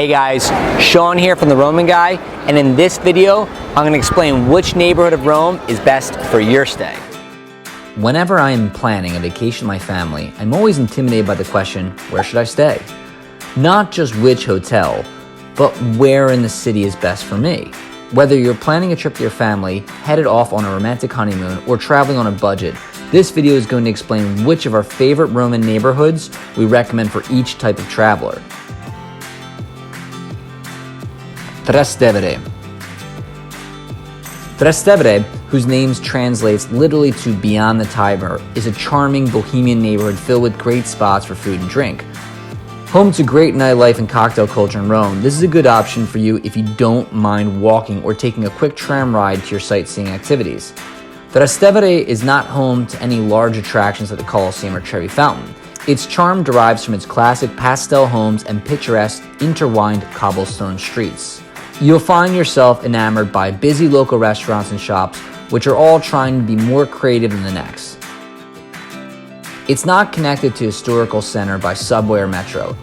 Hey guys, Sean here from The Roman Guy, and in this video, I'm going to explain which neighborhood of Rome is best for your stay. Whenever I am planning a vacation with my family, I'm always intimidated by the question, where should I stay? Not just which hotel, but where in the city is best for me. Whether you're planning a trip with your family, headed off on a romantic honeymoon, or traveling on a budget, this video is going to explain which of our favorite Roman neighborhoods we recommend for each type of traveler. Trastevere. Trastevere, whose name translates literally to beyond the Tiber, is a charming bohemian neighborhood filled with great spots for food and drink. Home to great nightlife and cocktail culture in Rome, this is a good option for you if you don't mind walking or taking a quick tram ride to your sightseeing activities. Trastevere is not home to any large attractions like the Colosseum or Trevi Fountain. Its charm derives from its classic pastel homes and picturesque, intertwined cobblestone streets. You'll find yourself enamored by busy local restaurants and shops, which are all trying to be more creative than the next. It's not connected to a historical center by subway or metro,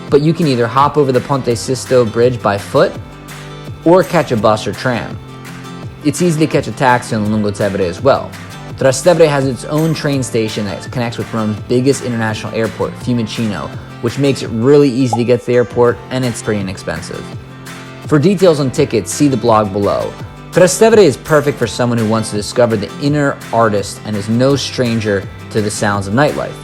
but you can either hop over the Ponte Sisto bridge by foot or catch a bus or tram. It's easy to catch a taxi on the Lungotevere as well. Trastevere has its own train station that connects with Rome's biggest international airport, Fiumicino, which makes it really easy to get to the airport, and it's pretty inexpensive. For details on tickets, see the blog below. Trastevere is perfect for someone who wants to discover the inner artist and is no stranger to the sounds of nightlife.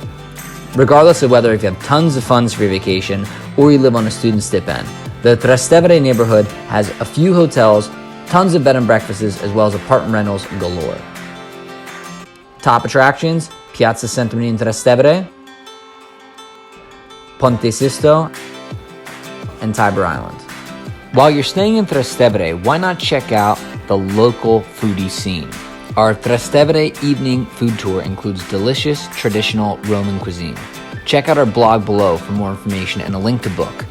Regardless of whether if you have tons of funds for your vacation or you live on a student stipend, the Trastevere neighborhood has a few hotels, tons of bed and breakfasts, as well as apartment rentals galore. Top attractions: Piazza in Trastevere, Ponte Sisto, and Tiber Island. While you're staying in Trastevere, why not check out the local foodie scene? Our Trastevere evening food tour includes delicious, traditional Roman cuisine. Check out our blog below for more information and a link to book.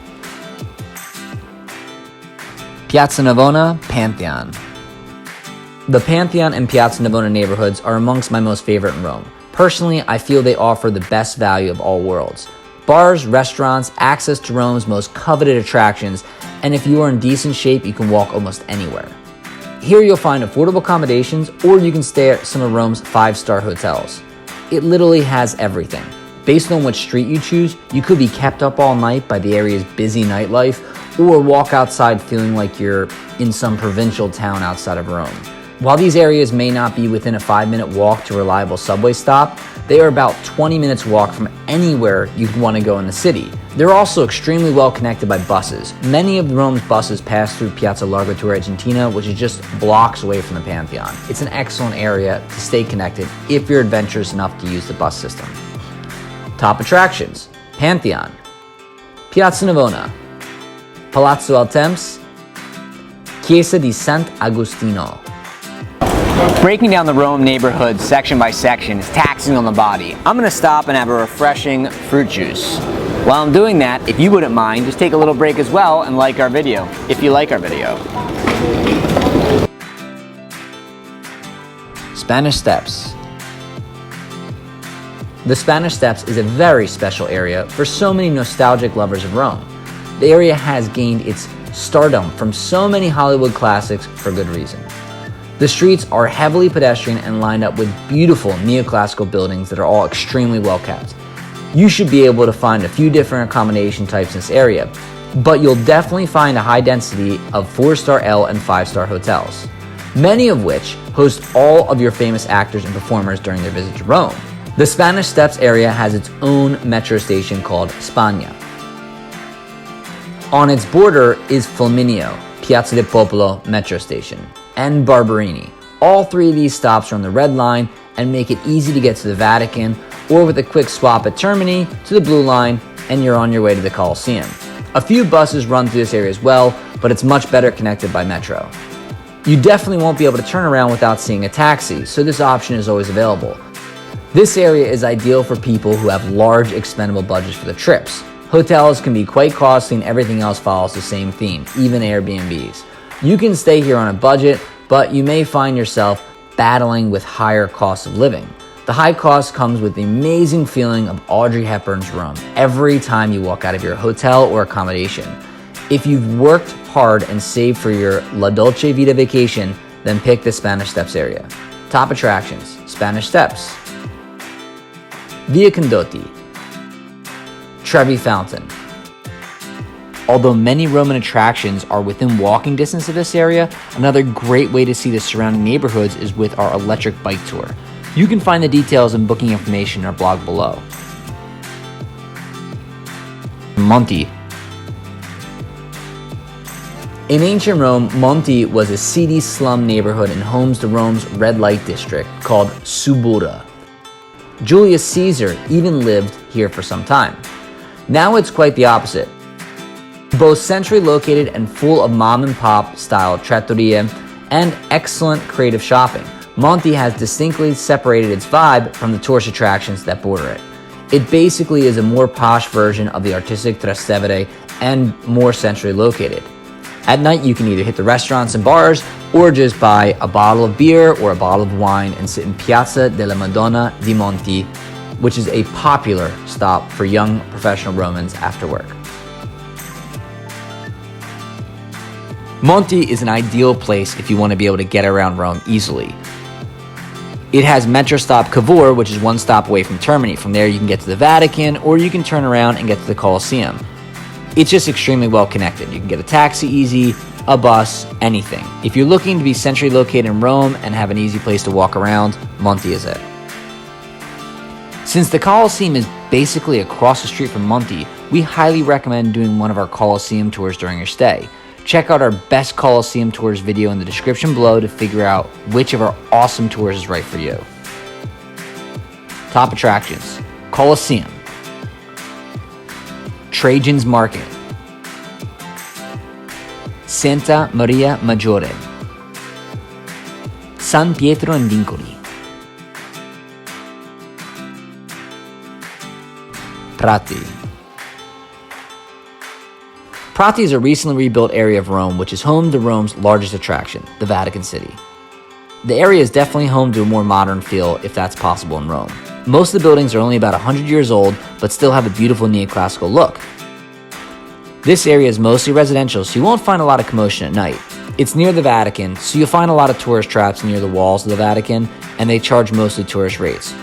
Piazza Navona, Pantheon. The Pantheon and Piazza Navona neighborhoods are amongst my most favorite in Rome. Personally, I feel they offer the best value of all worlds. Bars, restaurants, access to Rome's most coveted attractions, and if you are in decent shape, you can walk almost anywhere. Here you'll find affordable accommodations, or you can stay at some of Rome's 5-star hotels. It literally has everything. Based on which street you choose, you could be kept up all night by the area's busy nightlife, or walk outside feeling like you're in some provincial town outside of Rome. While these areas may not be within a 5-minute walk to a reliable subway stop, they are about 20 minutes walk from anywhere you'd want to go in the city. They're also extremely well connected by buses. Many of Rome's buses pass through Piazza Largo Tour Argentina, which is just blocks away from the Pantheon. It's an excellent area to stay connected if you're adventurous enough to use the bus system. Top attractions: Pantheon, Piazza Navona, Palazzo Altemps, Chiesa di Sant'Agostino. Breaking down the Rome neighborhood section by section is taxing on the body. I'm going to stop and have a refreshing fruit juice. While I'm doing that, if you wouldn't mind, just take a little break as well and like our video, if you like our video. Spanish Steps. The Spanish Steps is a very special area for so many nostalgic lovers of Rome. The area has gained its stardom from so many Hollywood classics for good reason. The streets are heavily pedestrian and lined up with beautiful neoclassical buildings that are all extremely well kept. You should be able to find a few different accommodation types in this area, but you'll definitely find a high density of 4-star L and 5-star hotels, many of which host all of your famous actors and performers during their visit to Rome. The Spanish Steps area has its own metro station called Spagna. On its border is Flaminio, Piazza del Popolo metro station, and Barberini. All three of these stops are on the Red Line and make it easy to get to the Vatican, or with a quick swap at Termini to the Blue Line, and you're on your way to the Colosseum. A few buses run through this area as well, but it's much better connected by metro. You definitely won't be able to turn around without seeing a taxi, so this option is always available. This area is ideal for people who have large expendable budgets for their trips. Hotels can be quite costly and everything else follows the same theme, even Airbnbs. You can stay here on a budget, but you may find yourself battling with higher costs of living. The high cost comes with the amazing feeling of Audrey Hepburn's Rome every time you walk out of your hotel or accommodation. If you've worked hard and saved for your La Dolce Vita vacation, then pick the Spanish Steps area. Top attractions: Spanish Steps, Via Condotti, Trevi Fountain. Although many Roman attractions are within walking distance of this area, another great way to see the surrounding neighborhoods is with our electric bike tour. You can find the details and booking information in our blog below. Monti. In ancient Rome, Monti was a seedy slum neighborhood and homes to Rome's red light district called Subura. Julius Caesar even lived here for some time. Now it's quite the opposite. Both centrally located and full of mom-and-pop style trattorie and excellent creative shopping, Monti has distinctly separated its vibe from the tourist attractions that border it. It basically is a more posh version of the artistic Trastevere and more centrally located. At night, you can either hit the restaurants and bars or just buy a bottle of beer or a bottle of wine and sit in Piazza della Madonna di Monti, which is a popular stop for young professional Romans after work. Monti is an ideal place if you want to be able to get around Rome easily. It has metro stop Cavour, which is one stop away from Termini. From there, you can get to the Vatican, or you can turn around and get to the Colosseum. It's just extremely well connected. You can get a taxi easy, a bus, anything. If you're looking to be centrally located in Rome and have an easy place to walk around, Monti is it. Since the Colosseum is basically across the street from Monti, we highly recommend doing one of our Colosseum tours during your stay. Check out our best Colosseum tours video in the description below to figure out which of our awesome tours is right for you. Top attractions: Colosseum, Trajan's Market, Santa Maria Maggiore, San Pietro in Vincoli, Prati. Prati is a recently rebuilt area of Rome which is home to Rome's largest attraction, the Vatican City. The area is definitely home to a more modern feel if that's possible in Rome. Most of the buildings are only about 100 years old but still have a beautiful neoclassical look. This area is mostly residential, so you won't find a lot of commotion at night. It's near the Vatican, so you'll find a lot of tourist traps near the walls of the Vatican, and they charge mostly tourist rates.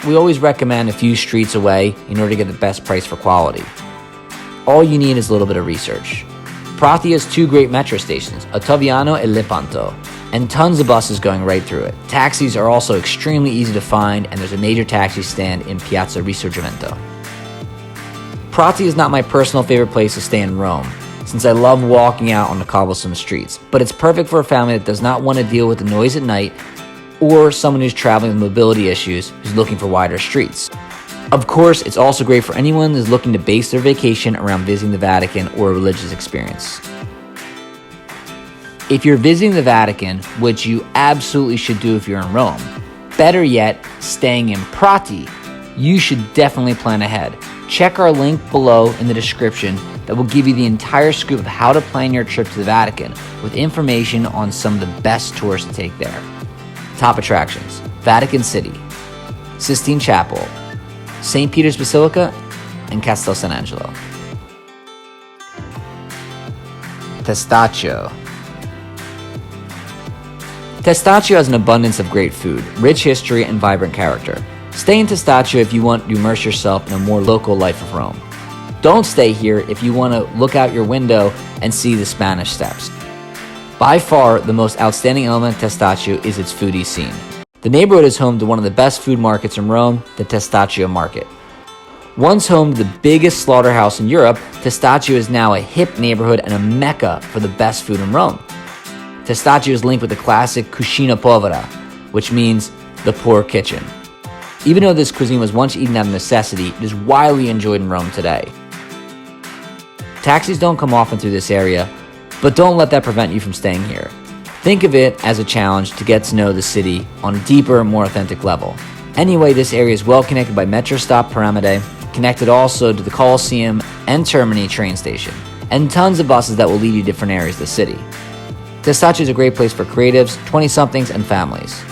We always recommend a few streets away in order to get the best price for quality. All you need is a little bit of research. Prati has two great metro stations, Ottaviano and Lepanto, and tons of buses going right through it. Taxis are also extremely easy to find, and there's a major taxi stand in Piazza Risorgimento. Prati is not my personal favorite place to stay in Rome, since I love walking out on the cobblestone streets, but it's perfect for a family that does not want to deal with the noise at night or someone who's traveling with mobility issues who's looking for wider streets. Of course, it's also great for anyone who's looking to base their vacation around visiting the Vatican or a religious experience. If you're visiting the Vatican, which you absolutely should do if you're in Rome, better yet, staying in Prati, you should definitely plan ahead. Check our link below in the description that will give you the entire scoop of how to plan your trip to the Vatican with information on some of the best tours to take there. Top attractions: Vatican City, Sistine Chapel, St. Peter's Basilica, and Castel San Angelo. Testaccio. Testaccio has an abundance of great food, rich history, and vibrant character. Stay in Testaccio if you want to immerse yourself in a more local life of Rome. Don't stay here if you want to look out your window and see the Spanish Steps. By far, the most outstanding element of Testaccio is its foodie scene. The neighborhood is home to one of the best food markets in Rome, the Testaccio Market. Once home to the biggest slaughterhouse in Europe, Testaccio is now a hip neighborhood and a mecca for the best food in Rome. Testaccio is linked with the classic cucina povera, which means the poor kitchen. Even though this cuisine was once eaten out of necessity, it is widely enjoyed in Rome today. Taxis don't come often through this area, but don't let that prevent you from staying here. Think of it as a challenge to get to know the city on a deeper, more authentic level. Anyway, this area is well connected by metro stop Paramide, connected also to the Colosseum and Termini train station, and tons of buses that will lead you to different areas of the city. Testaccio is a great place for creatives, 20-somethings, and families.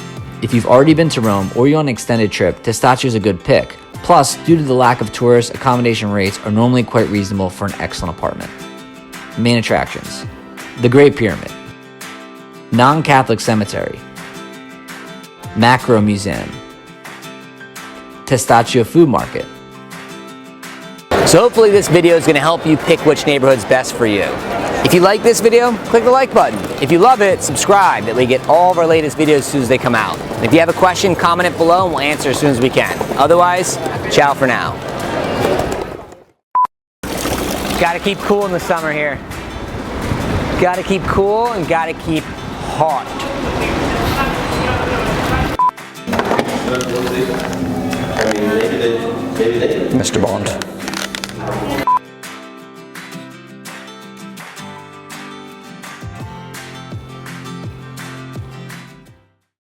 If you've already been to Rome or you're on an extended trip, Testaccio is a good pick. Plus, due to the lack of tourists, accommodation rates are normally quite reasonable for an excellent apartment. Main attractions: the Great Pyramid, Non-Catholic Cemetery, Macro Museum, Testaccio Food Market. So hopefully this video is going to help you pick which neighborhood's best for you. If you like this video, click the like button. If you love it, subscribe. That way you get all of our latest videos as soon as they come out. And if you have a question, comment it below and we'll answer as soon as we can. Otherwise, ciao for now. Gotta keep cool in the summer here. Gotta keep cool and gotta keep hot. Mr. Bond.